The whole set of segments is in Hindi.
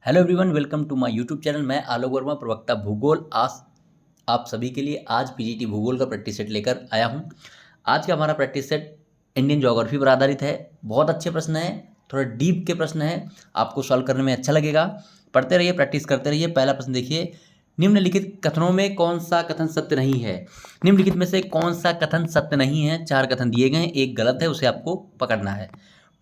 Hello everyone, welcome to my YouTube channel. मैं आलोक वर्मा, प्रवक्ता भूगोल। आज आप सभी के लिए आज पीजीटी भूगोल का प्रैक्टिस सेट लेकर आया हूं। आज का हमारा प्रैक्टिस सेट इंडियन ज्योग्राफी पर आधारित है। बहुत अच्छे प्रश्न हैं, थोड़ा डीप के प्रश्न हैं, आपको सॉल्व करने में अच्छा लगेगा। पढ़ते रहिए, प्रैक्टिस करते रहिए। पहला प्रश्न देखिए, निम्नलिखित कथनों में कौन सा कथन सत्य नहीं है। निम्नलिखित में से कौन सा कथन सत्य नहीं है। 4 कथन दिए गए हैं, एक गलत है, उसे आपको पकड़ना है।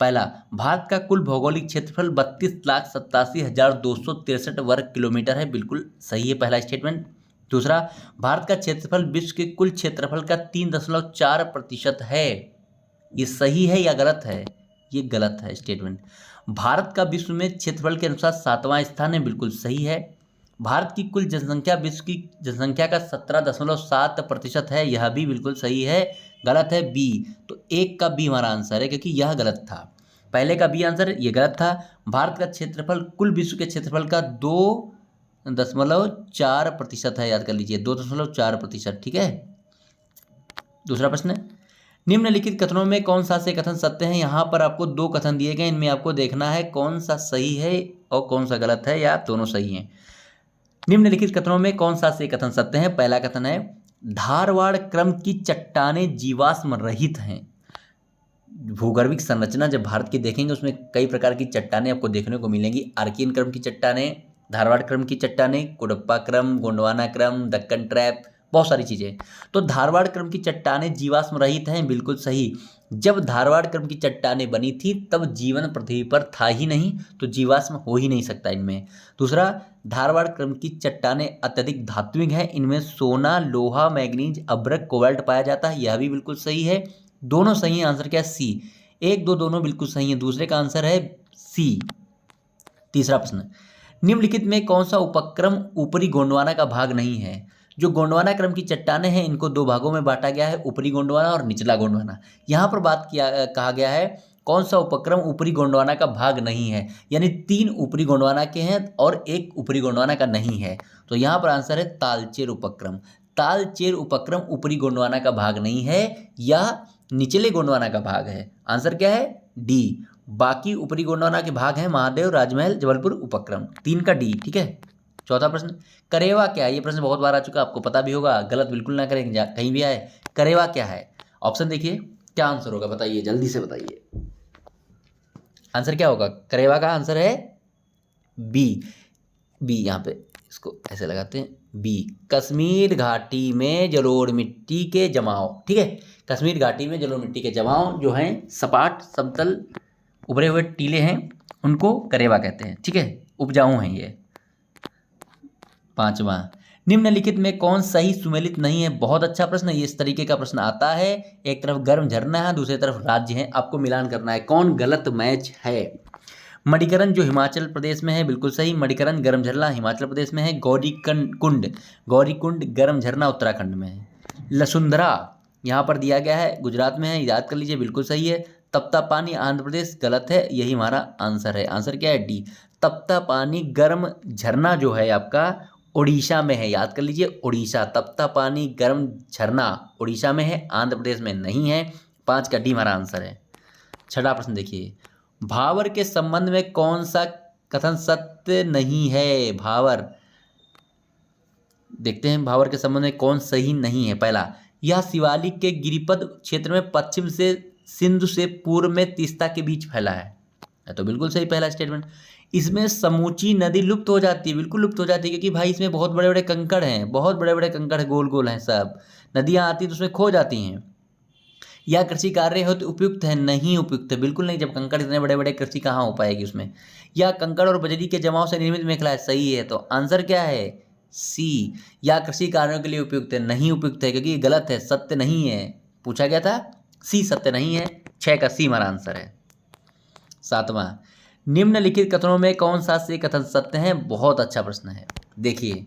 पहला, भारत का कुल भौगोलिक क्षेत्रफल 32,87,263 वर्ग किलोमीटर है। बिल्कुल सही है पहला स्टेटमेंट। दूसरा, भारत का क्षेत्रफल विश्व के कुल क्षेत्रफल का 3.4% है। ये सही है या गलत है? ये गलत है स्टेटमेंट। भारत का विश्व में क्षेत्रफल के अनुसार 7वां स्थान है। बिल्कुल सही है। भारत की कुल जनसंख्या विश्व की जनसंख्या का 17.7% है। यह भी बिल्कुल सही है। गलत है बी। तो एक का बी हमारा आंसर है, क्योंकि यह गलत था। पहले का बी आंसर ये गलत था। भारत का क्षेत्रफल कुल विश्व के क्षेत्रफल का 2.4% है। याद कर लीजिए, 2.4%। ठीक है। दूसरा प्रश्न, निम्नलिखित कथनों में कौन सा से कथन सत्य है। यहाँ पर आपको 2 कथन दिए गए, इनमें आपको देखना है कौन सा सही है और कौन सा गलत है, या दोनों सही हैं। निम्नलिखित कथनों में कौन सा से कथन सत्य है। पहला कथन है, धारवाड़ क्रम की चट्टानें जीवाश्म रहित हैं। भूगर्भिक संरचना जब भारत की देखेंगे, उसमें कई प्रकार की चट्टानें आपको देखने को मिलेंगी। आर्कियन क्रम की चट्टानें, धारवाड़ क्रम की चट्टानें, कुडप्पा क्रम, गोंडवाना क्रम, दक्कन ट्रैप, बहुत सारी चीजें। तो धारवाड़ क्रम की चट्टानें जीवाश्म रहित हैं। बिल्कुल सही। जब धारवाड़ क्रम की चट्टानें बनी थी तब जीवन पृथ्वी पर था ही नहीं, तो जीवाश्म हो ही नहीं सकता इनमें। दूसरा, धारवाड़ क्रम की चट्टानें अत्यधिक धात्विक हैं। इनमें सोना, लोहा, मैग्नीज, अभ्रक, कोबाल्ट पाया जाता है। यह भी बिल्कुल सही है। दोनों सही है। आंसर क्या है? सी। 1, 2 दोनों बिल्कुल सही है। दूसरे का आंसर है सी। तीसरा प्रश्न, निम्नलिखित में कौन सा उपक्रम ऊपरी गोंडवाना का भाग नहीं है। जो गोंडवाना क्रम की चट्टानें हैं, इनको 2 भागों में बांटा गया है, ऊपरी गोंडवाना और निचला गोंडवाना। यहाँ पर कहा गया है कौन सा उपक्रम ऊपरी गोंडवाना का भाग नहीं है, यानी 3 ऊपरी गोंडवाना के हैं और 1 ऊपरी गोंडवाना का नहीं है। तो यहाँ पर आंसर है तालचेर उपक्रम। तालचेर उपक्रम ऊपरी गोंडवाना का भाग नहीं है, यह निचले गोंडवाना का भाग है। आंसर क्या है? डी। बाकी ऊपरी गोंडवाना के भाग हैं महादेव, राजमहल, जबलपुर उपक्रम। 3 का डी। ठीक है। चौथा प्रश्न, करेवा क्या है। ये प्रश्न बहुत बार आ चुका, आपको पता भी होगा, गलत बिल्कुल ना करें कहीं भी आए। करेवा क्या है? ऑप्शन देखिए, क्या आंसर होगा बताइए, जल्दी से बताइए। आंसर क्या होगा? करेवा का आंसर है बी। बी, यहाँ पे इसको ऐसे लगाते हैं, बी। कश्मीर घाटी में जलोढ़ मिट्टी के जमाव। ठीक है। कश्मीर घाटी में जलोढ़ मिट्टी के जमाव जो हैं, सपाट समतल उभरे हुए टीले हैं, उनको करेवा कहते हैं। ठीक है। उपजाऊ हैं ये। पांचवा, निम्नलिखित में कौन सही सुमेलित नहीं है। बहुत अच्छा प्रश्न है ये। इस तरीके का प्रश्न आता है, एक तरफ गर्म झरना है, दूसरी तरफ राज्य है, आपको मिलान करना है कौन गलत मैच है। मणिकरण जो हिमाचल प्रदेश में है, बिल्कुल सही। मणिकरण गर्म झरना हिमाचल प्रदेश में है। गौरीकुंड गर्म झरना उत्तराखंड में है। लसुंधरा यहाँ पर दिया गया है, गुजरात में है, याद कर लीजिए, बिल्कुल सही है। तपता पानी आंध्र प्रदेश, गलत है, यही हमारा आंसर है। आंसर क्या है? डी। तपता पानी गर्म झरना जो है आपका उड़ीसा में है, याद कर लीजिए, उड़ीसा। तपता पानी गर्म झरना उड़ीसा में है, आंध्र प्रदेश में नहीं है। 5 का डी हमारा आंसर है। छठा प्रश्न देखिए, भावर के संबंध में कौन सा कथन सत्य नहीं है। भावर देखते हैं, भावर के संबंध में कौन सही नहीं है। पहला, यह शिवालिक के गिरिपद क्षेत्र में पश्चिम से सिंधु से पूर्व में तीस्ता के बीच फैला है। तो बिल्कुल सही पहला स्टेटमेंट। इसमें समूची नदी लुप्त हो जाती है, बिल्कुल लुप्त हो जाती है, क्योंकि भाई इसमें बहुत बड़े बड़े कंकड़ हैं, बहुत बड़े बड़े कंकड़ गोल गोल हैं, सब नदियाँ आती तो उसमें खो जाती हैं। या कृषि कार्य हो तो उपयुक्त है, नहीं उपयुक्त है, बिल्कुल नहीं। जब कंकड़ इतने बड़े बड़े, कृषि कहाँ हो पाएगी उसमें। या कंकड़ और बजरी के जमाव से निर्मित मेखला है, सही है। तो आंसर क्या है? सी। या कृषि कार्यों के लिए उपयुक्त है, नहीं उपयुक्त है, क्योंकि गलत है, सत्य नहीं है। पूछा गया था, सी सत्य नहीं है। 6 का सी हमारा आंसर है। 7वां, निम्नलिखित कथनों में कौन सा से कथन सत्य है। बहुत अच्छा प्रश्न है। देखिए,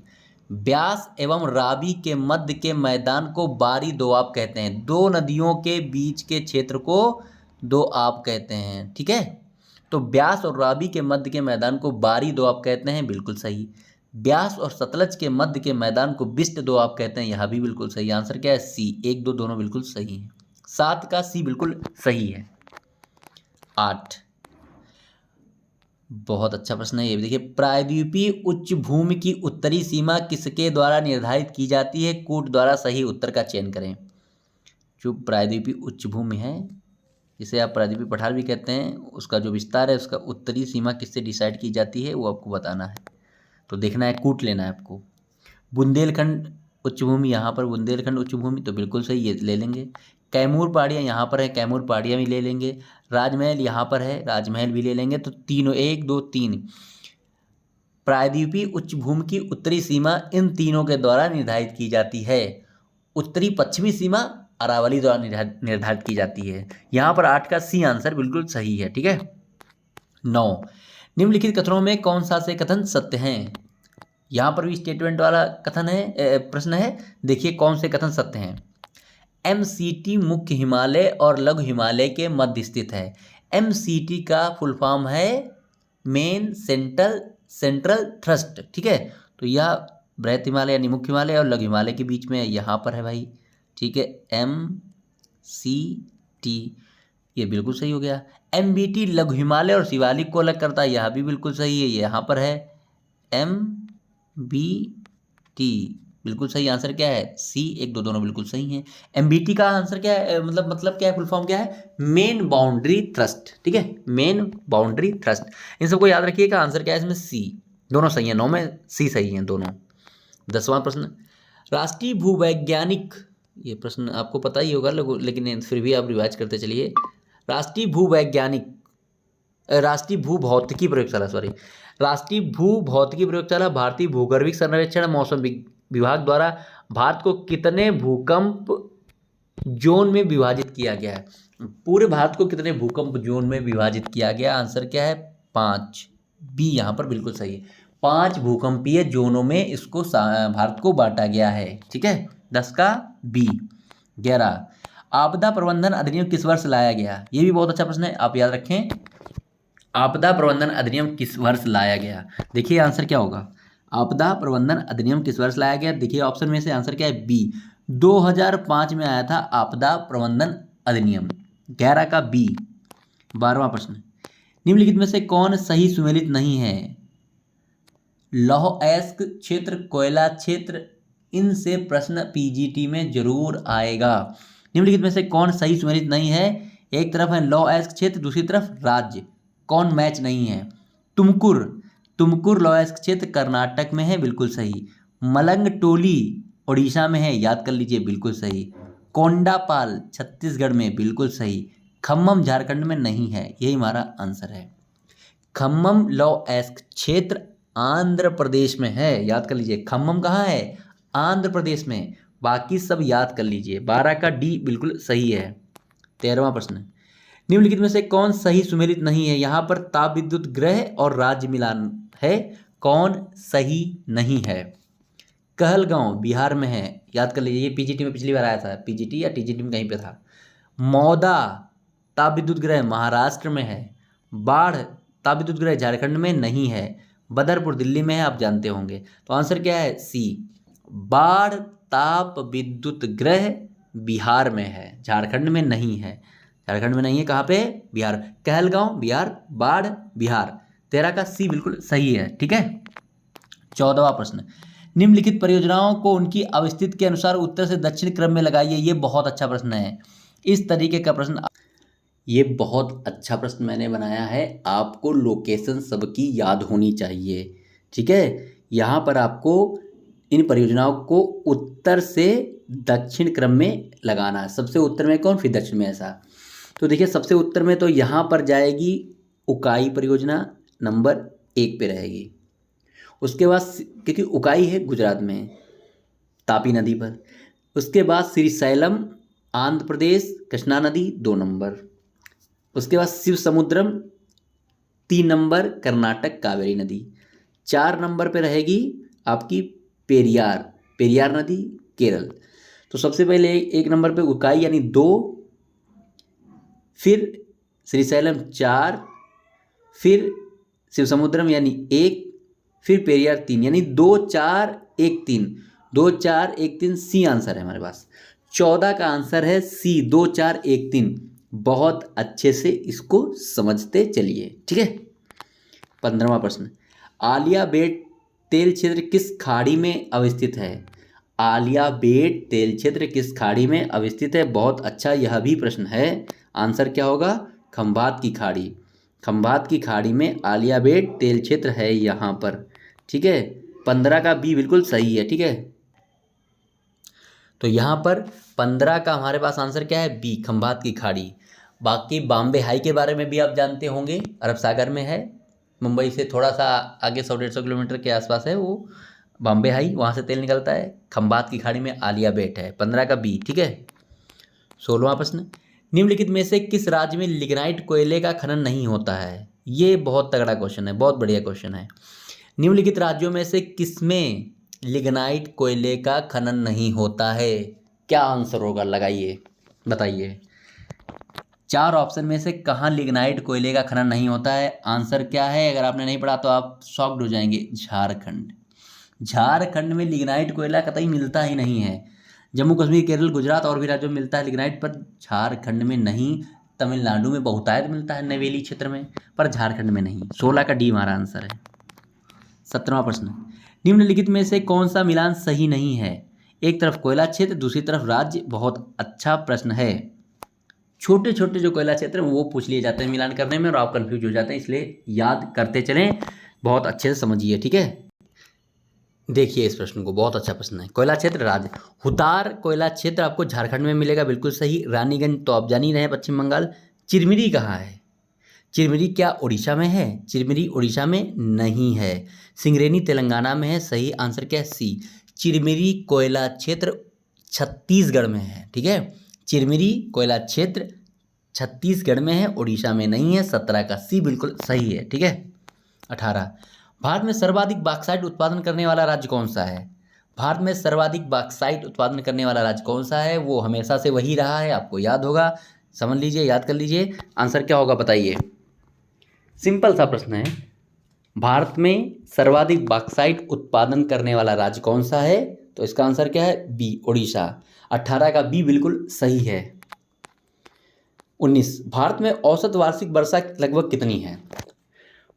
ब्यास एवं रावी के मध्य के मैदान को बारी दोआब कहते हैं। 2 नदियों के बीच के क्षेत्र को दोआब कहते हैं। ठीक है। तो ब्यास और रावी के मध्य के मैदान को बारी दोआब कहते हैं, बिल्कुल सही। ब्यास और सतलज के मध्य के मैदान को बिस्ट दोआब कहते हैं, यह भी बिल्कुल सही। आंसर क्या है? सी। 1, 2 दोनों बिल्कुल सही हैं। 7 का सी बिल्कुल सही है। 8, बहुत अच्छा प्रश्न है ये भी। देखिए, प्रायद्वीपीय उच्च भूमि की उत्तरी सीमा किसके द्वारा निर्धारित की जाती है? कूट द्वारा। सही उत्तर का चयन करें। जो प्रायद्वीपीय उच्च भूमि है, जिसे आप प्रायद्वीपीय पठार भी कहते हैं, उसका जो विस्तार है, उसका उत्तरी सीमा किससे डिसाइड की जाती है, वो आपको बताना है। तो देखना है, कूट लेना है आपको। बुंदेलखंड उच्च भूमि, यहाँ पर बुंदेलखंड उच्च भूमि, तो बिल्कुल सही, ये ले लेंगे। कैमूर पहाड़ियाँ यहाँ पर है, कैमूर पहाड़ियाँ भी ले लेंगे। राजमहल यहाँ पर है, राजमहल भी ले लेंगे। तो तीनों, 1 2 3 प्रायद्वीपीय उच्च भूमि की उत्तरी सीमा इन तीनों के द्वारा निर्धारित की जाती है। उत्तरी पश्चिमी सीमा अरावली द्वारा निर्धारित की जाती है। यहाँ पर 8 का सी आंसर बिल्कुल सही है। ठीक है। 9, निम्नलिखित कथनों में कौन सा से कथन सत्य हैं? यहाँ पर भी स्टेटमेंट वाला कथन है, प्रश्न है। देखिए कौन से कथन सत्य हैं। MCT मुख्य हिमालय और लघु हिमालय के मध्य स्थित है। MCT का फुल फॉर्म है मेन सेंट्रल थ्रस्ट। ठीक है। तो यह बृहत हिमालय यानी मुख्य हिमालय और लघु हिमालय के बीच में यहाँ पर है भाई। ठीक है। MCT, ये बिल्कुल सही हो गया। MBT लघु हिमालय और शिवालिक को अलग करता है, यह भी बिल्कुल सही है, यहाँ पर है MBT। बिल्कुल सही आंसर क्या है? सी। 1 2 दोनों बिल्कुल सही हैं। MBT का आंसर क्या है, मतलब क्या है, फुल फॉर्म क्या है? Main boundary thrust. ठीक है, मेन बाउंड्री थ्रस्ट। इन सबको याद रखिएगा। आंसर क्या है इसमें? सी। दोनों सही हैं, 9 में सी सही हैं दोनों। 10वां प्रश्न, राष्ट्रीय भूवैज्ञानिक, ये प्रश्न आपको पता ही होगा लेकिन फिर भी आप रिवाइज करते चलिए। राष्ट्रीय भूभौतिकी प्रयोगशाला भारतीय भूगर्भिक सर्वेक्षण मौसम विभाग द्वारा भारत को कितने भूकंप जोन में विभाजित किया गया है? पूरे भारत को कितने भूकंप जोन में विभाजित किया गया? आंसर क्या है? 5। बी यहाँ पर बिल्कुल सही है। 5 भूकंपीय जोनों में इसको भारत को बांटा गया है। ठीक है। 10 का बी। 11, आपदा प्रबंधन अधिनियम किस वर्ष लाया गया? ये भी बहुत अच्छा प्रश्न है, आप याद रखें। आपदा प्रबंधन अधिनियम किस वर्ष लाया गया? देखिए आंसर क्या होगा। आपदा प्रबंधन अधिनियम किस वर्ष लाया गया? देखिए ऑप्शन में से आंसर क्या है? बी। 2005 में आया था आपदा प्रबंधन अधिनियम। 11 का बी। 12वां प्रश्न, निम्नलिखित में से कौन सही सुमेलित नहीं है? लौह अयस्क क्षेत्र, कोयला क्षेत्र, इनसे प्रश्न पीजीटी में जरूर आएगा। निम्नलिखित में से कौन सही सुमेलित नहीं है? एक तरफ है लौह अयस्क क्षेत्र, दूसरी तरफ राज्य, कौन मैच नहीं है? तुमकुर लौह अयस्क क्षेत्र कर्नाटक में है, बिल्कुल सही। मलंग टोली उड़ीसा में है, याद कर लीजिए, बिल्कुल सही। कोंडापाल छत्तीसगढ़ में, बिल्कुल सही। खम्मम झारखंड में नहीं है, यही हमारा आंसर है। खम्मम लौह अयस्क क्षेत्र आंध्र प्रदेश में है, याद कर लीजिए। खम्मम कहाँ है? आंध्र प्रदेश में। बाकी सब याद कर लीजिए। 12 का डी बिल्कुल सही है। 13वां प्रश्न, निम्नलिखित में से कौन सही सुमेलित नहीं है? यहाँ पर ताप विद्युत ग्रह और राज्य मिलान है, कौन सही नहीं है? कहलगांव बिहार में है, याद कर लीजिए, ये पीजीटी में पिछली बार आया था, पीजीटी या टीजीटी में कहीं पे था। मौदा ताप विद्युत ग्रह महाराष्ट्र में है। बाढ़ ताप विद्युत ग्रह झारखंड में नहीं है। बदरपुर दिल्ली में है, आप जानते होंगे। तो आंसर क्या है? सी। बाढ़ ताप विद्युत ग्रह बिहार में है, झारखंड में नहीं है। झारखंड में नहीं है, कहाँ पे? बिहार। कहलगांव बिहार, बाढ़ बिहार। 13 का सी बिल्कुल सही है। ठीक है। 14वां प्रश्न, निम्नलिखित परियोजनाओं को उनकी अवस्थिति के अनुसार उत्तर से दक्षिण क्रम में लगाइए। ये बहुत अच्छा प्रश्न है। इस तरीके का प्रश्न, ये बहुत अच्छा प्रश्न मैंने बनाया है। आपको लोकेशन सबकी याद होनी चाहिए। ठीक है। यहाँ पर आपको इन परियोजनाओं को उत्तर से दक्षिण क्रम में लगाना है। सबसे उत्तर में कौन, फिर दक्षिण में, ऐसा। तो देखिए सबसे उत्तर में तो यहाँ पर जाएगी उकाई परियोजना, नंबर 1 पे रहेगी। उसके बाद, क्योंकि उकाई है गुजरात में, तापी नदी पर। उसके बाद श्रीशैलम आंध्र प्रदेश, कृष्णा नदी 2 नंबर। उसके बाद शिव समुद्रम 3 नंबर, कर्नाटक कावेरी नदी। 4 नंबर पे रहेगी आपकी पेरियार नदी, केरल। तो सबसे पहले 1 नंबर पे उकाई यानी 2, फिर श्रीशैलम 4, फिर शिव समुद्रम यानी 1, फिर पेरियार 3, यानी 2 4 1 3, 2 4 1 3 सी आंसर है हमारे पास। 14 का आंसर है सी, 2 4 1 3। बहुत अच्छे से इसको समझते चलिए। ठीक है। 15वां प्रश्न, आलिया बेट तेल क्षेत्र किस खाड़ी में अवस्थित है? आलिया बेट तेल क्षेत्र किस खाड़ी में अवस्थित है? बहुत अच्छा, यह भी प्रश्न है। आंसर क्या होगा? खंभात की खाड़ी। खंभात की खाड़ी में आलिया बेट तेल क्षेत्र है यहाँ पर। ठीक है, 15 का बी बिल्कुल सही है। ठीक है, तो यहाँ पर 15 का हमारे पास आंसर क्या है? बी, खंभात की खाड़ी। बाकी बॉम्बे हाई के बारे में भी आप जानते होंगे, अरब सागर में है, मुंबई से थोड़ा सा आगे 100-150 किलोमीटर के आसपास है वो बॉम्बे हाई, वहाँ से तेल निकलता है। खंभात की खाड़ी में आलिया बेट है, 15 का बी। ठीक है, 16वां प्रश्न, निम्नलिखित में से किस राज्य में लिग्नाइट कोयले का खनन नहीं होता है? ये बहुत तगड़ा क्वेश्चन है, बहुत बढ़िया क्वेश्चन है। निम्नलिखित राज्यों में से किसमें लिग्नाइट कोयले का खनन नहीं होता है? क्या आंसर होगा? लगाइए, बताइए। 4 ऑप्शन में से कहाँ लिग्नाइट कोयले का खनन नहीं होता है? आंसर क्या है? अगर आपने नहीं पढ़ा तो आप शॉक्ड हो जाएंगे। झारखंड। झारखंड में लिग्नाइट कोयला कतई मिलता ही नहीं है। जम्मू कश्मीर, केरल, गुजरात और भी राज्यों में मिलता है लिग्नाइट, पर झारखंड में नहीं। तमिलनाडु में बहुतायत मिलता है, नवेली क्षेत्र में, पर झारखंड में नहीं। 16 का डी हमारा आंसर है। 17वां प्रश्न, निम्नलिखित में से कौन सा मिलान सही नहीं है? एक तरफ कोयला क्षेत्र, दूसरी तरफ राज्य। बहुत अच्छा प्रश्न है। छोटे छोटे जो कोयला क्षेत्र हैं वो पूछ लिए जाते हैं मिलान करने में, और आप कंफ्यूज हो जाते हैं, इसलिए याद करते चलें, बहुत अच्छे से समझिए। ठीक है, देखिए इस प्रश्न को, बहुत अच्छा प्रश्न है। कोयला क्षेत्र राज्य, हुतार कोयला क्षेत्र आपको झारखंड में मिलेगा, बिल्कुल सही। रानीगंज तो आप जान ही रहे हैं, पश्चिम बंगाल। चिरमिरी कहाँ है? चिरमिरी क्या उड़ीसा में है? चिरमिरी उड़ीसा में नहीं है। सिंगरेनी तेलंगाना में है। सही आंसर क्या है? सी, चिरमिरी कोयला क्षेत्र छत्तीसगढ़ में है। ठीक है, चिरमिरी कोयला क्षेत्र छत्तीसगढ़ में है, उड़ीसा में नहीं है। 17 का सी बिल्कुल सही है। ठीक है, 18, भारत में सर्वाधिक बॉक्साइट उत्पादन करने वाला राज्य कौन सा है? भारत में सर्वाधिक बॉक्साइट उत्पादन करने वाला राज्य कौन सा है? वो हमेशा से वही रहा है, आपको याद होगा, समझ लीजिए, याद कर लीजिए। आंसर क्या होगा बताइए? सिंपल सा प्रश्न है, भारत में सर्वाधिक बॉक्साइट उत्पादन करने वाला राज्य कौन सा है? तो इसका आंसर क्या है? बी, उड़ीसा। 18 का बी बिल्कुल सही है। 19, भारत में औसत वार्षिक वर्षा लगभग कितनी है?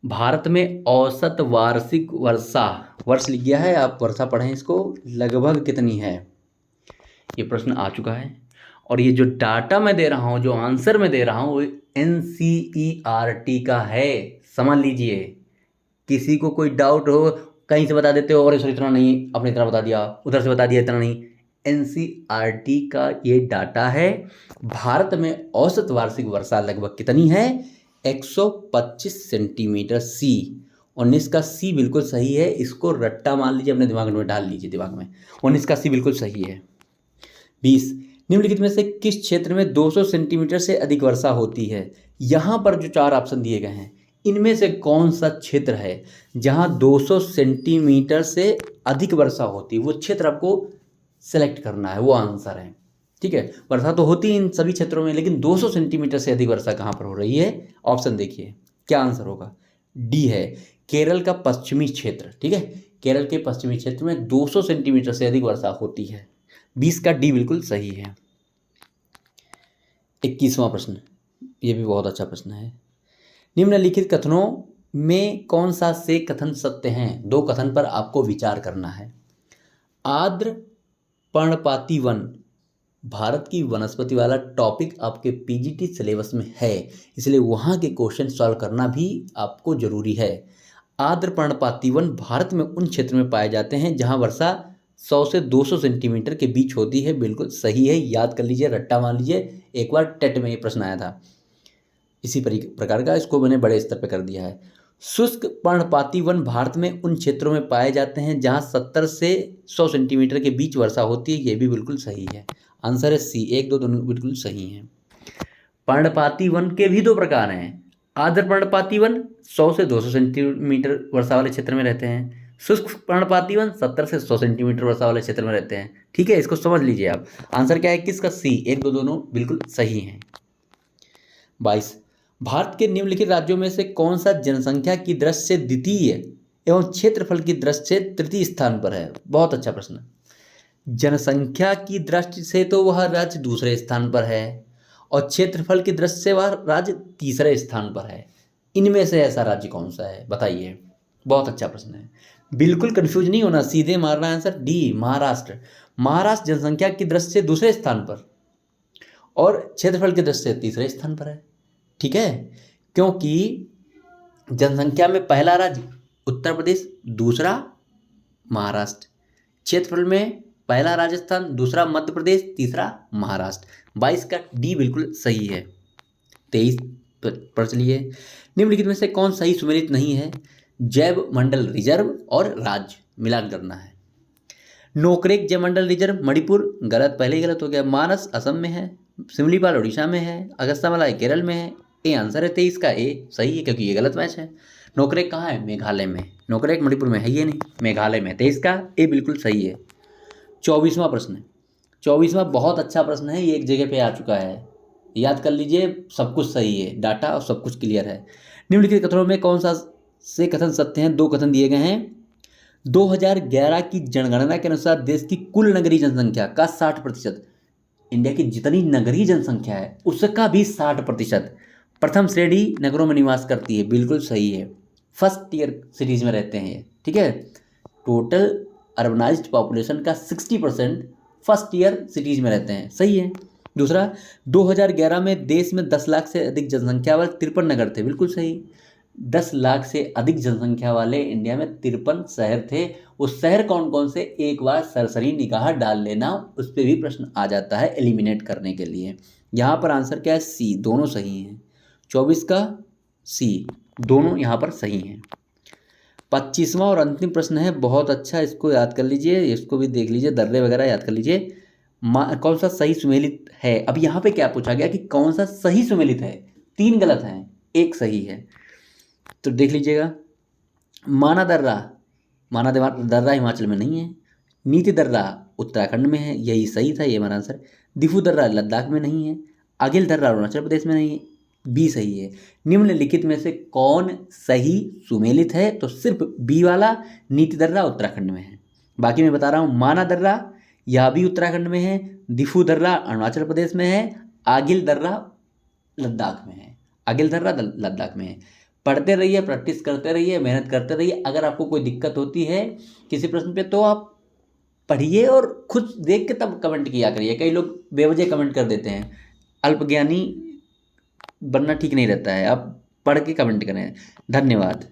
भारत में औसत वार्षिक वर्षा, वर्ष लिख गया है, आप वर्षा पढ़ें इसको, लगभग कितनी है? ये प्रश्न आ चुका है, और ये जो डाटा मैं दे रहा हूँ, जो आंसर मैं दे रहा हूँ, वो NCERT का है, समझ लीजिए। किसी को कोई डाउट हो, कहीं से बता देते हो, और सर इतना नहीं, आपने इतना बता दिया, उधर से बता दिया, इतना नहीं। NCERT का ये डाटा है। भारत में औसत वार्षिक वर्षा लगभग कितनी है? 125 सेंटीमीटर। सी, 19 का सी बिल्कुल सही है। इसको रट्टा मान लीजिए, अपने दिमाग में डाल लीजिए दिमाग में, 19 का सी बिल्कुल सही है। 20, निम्नलिखित में से किस क्षेत्र में 200 सेंटीमीटर से अधिक वर्षा होती है? यहाँ पर जो 4 ऑप्शन दिए गए हैं, इनमें से कौन सा क्षेत्र है जहाँ 200 सेंटीमीटर से अधिक वर्षा होती है? वो क्षेत्र आपको सेलेक्ट करना है, वो आंसर है। ठीक है, वर्षा तो होती है इन सभी क्षेत्रों में, लेकिन 200 सेंटीमीटर से अधिक वर्षा कहाँ पर हो रही है? ऑप्शन देखिए, क्या आंसर होगा? डी है, केरल का पश्चिमी क्षेत्र। ठीक है, केरल के पश्चिमी क्षेत्र में 200 सेंटीमीटर से अधिक वर्षा होती है। 20 का डी बिल्कुल सही है। 21वां प्रश्न, ये भी बहुत अच्छा प्रश्न है। निम्नलिखित कथनों में कौन सा से कथन सत्य हैं? 2 कथन पर आपको विचार करना है। आर्द्र पर्णपाती वन भारत की वनस्पति वाला टॉपिक आपके PGT सिलेबस में है, इसलिए वहाँ के क्वेश्चन सॉल्व करना भी आपको जरूरी है। आर्द्र पर्णपाती वन भारत में उन क्षेत्र में पाए जाते हैं जहाँ वर्षा 100 से 200 सेंटीमीटर के बीच होती है। बिल्कुल सही है, याद कर लीजिए, रट्टा मान लीजिए, एक बार टेट में ये प्रश्न आया था इसी प्रकार का, इसको मैंने बड़े स्तर पर कर दिया है। शुष्क पर्णपाती वन भारत में उन क्षेत्रों में पाए जाते हैं जहाँ 70 से 100 सेंटीमीटर के बीच वर्षा होती है। ये भी बिल्कुल सही है। आंसर है सी, 1, 2 दोनों बिल्कुल सही हैं। पर्णपाती वन के भी 2 प्रकार हैं। आर्द्र पर्णपाती वन 100 से 200 सेंटीमीटर वर्षा वाले क्षेत्र में रहते हैं। शुष्क पर्णपाती वन 70 से 100 सेंटीमीटर वर्षा वाले क्षेत्र में रहते हैं। ठीक है, इसको समझ लीजिए आप। आंसर क्या है किसका? सी, 1, 2 दोनों बिल्कुल सही हैं। 22, भारत के निम्नलिखित राज्यों में से कौन सा जनसंख्या की दृष्टि से द्वितीय एवं क्षेत्रफल की दृष्टि से तृतीय स्थान पर है? बहुत अच्छा प्रश्न। जनसंख्या की दृष्टि से तो वह राज्य दूसरे स्थान पर है, और क्षेत्रफल की दृष्टि से वह राज्य तीसरे स्थान पर है। इनमें से ऐसा राज्य कौन सा है, बताइए। बहुत अच्छा प्रश्न है, बिल्कुल कंफ्यूज नहीं होना, सीधे मारना आंसर डी, महाराष्ट्र। महाराष्ट्र जनसंख्या की दृष्टि से दूसरे स्थान पर और क्षेत्रफल की दृष्टि से तीसरे स्थान पर है, ठीक है। क्योंकि जनसंख्या में पहला राज्य उत्तर प्रदेश, दूसरा महाराष्ट्र, क्षेत्रफल में पहला राजस्थान, दूसरा मध्य प्रदेश, तीसरा महाराष्ट्र। 22 का डी बिल्कुल सही है। 23 पढ़ चलिए, निम्नलिखित में से कौन सही सुमेलित नहीं है? जैव मंडल रिजर्व और राज्य मिलान करना है। नोकरेक जैव मंडल रिजर्व मणिपुर, गलत, पहले ही गलत हो गया। मानस असम में है, सिमलीपाल उड़ीसा में है, अगस्त्यामालाई केरल में है। ए आंसर है 23 का, ए सही है क्योंकि ये गलत मैच है। नोकरेक कहाँ है? मेघालय में। नोकरेक मणिपुर में है ये नहीं, मेघालय में। 23 का ए बिल्कुल सही है। 24वां प्रश्न, 24वां बहुत अच्छा प्रश्न है, ये एक जगह पे आ चुका है, याद कर लीजिए। सब कुछ सही है, डाटा और सब कुछ क्लियर है। निम्नलिखित कथनों में कौन सा से कथन सत्य हैं? दो कथन दिए गए हैं। 2011 की जनगणना के अनुसार देश की कुल नगरीय जनसंख्या का 60%, इंडिया की जितनी नगरीय जनसंख्या है उसका भी 60% प्रथम श्रेणी नगरों में निवास करती है, बिल्कुल सही है। फर्स्ट टीयर सिटीज में रहते हैं ये, ठीक है। टोटल अर्बनाइज्ड पॉपुलेशन का 60% फर्स्ट ईयर सिटीज में रहते हैं, सही है। दूसरा, 2011 में देश में 10 लाख से अधिक जनसंख्या वाले 53 नगर थे, बिल्कुल सही। 10 लाख से अधिक जनसंख्या वाले इंडिया में 53 शहर थे। वो शहर कौन कौन से, एक बार सरसरी निगाह डाल लेना, उस पर भी प्रश्न आ जाता है एलिमिनेट करने के लिए। यहाँ पर आंसर क्या है? सी, दोनों सही हैं। 24 का सी, दोनों यहाँ पर सही हैं। 25वां और अंतिम प्रश्न है, बहुत अच्छा, इसको याद कर लीजिए, इसको भी देख लीजिए, दर्रे वगैरह याद कर लीजिए। कौन सा सही सुमेलित है? अब यहाँ पे क्या पूछा गया कि कौन सा सही सुमेलित है? 3 गलत हैं, एक सही है, तो देख लीजिएगा। माना दर्रा हिमाचल में नहीं है। नीति दर्रा उत्तराखंड में है, यही सही था, ये हमारा आंसर। दिफू दर्रा लद्दाख में नहीं है। अगिल दर्रा अरुणाचल प्रदेश में नहीं है, बी सही है। निम्नलिखित में से कौन सही सुमेलित है? तो सिर्फ बी वाला, नीति दर्रा उत्तराखंड में है। बाकी मैं बता रहा हूँ, माना दर्रा यह भी उत्तराखंड में है, दिफू दर्रा अरुणाचल प्रदेश में है, आगिल दर्रा लद्दाख में है। आगिल दर्रा लद्दाख में है। पढ़ते रहिए, प्रैक्टिस करते रहिए, मेहनत करते रहिए। अगर आपको कोई दिक्कत होती है किसी प्रश्न पे तो आप पढ़िए और खुद देख के तब कमेंट किया करिए। कई लोग बेवजह कमेंट कर देते हैं, अल्पज्ञानी बनना ठीक नहीं रहता है, आप पढ़ के कमेंट करें। धन्यवाद।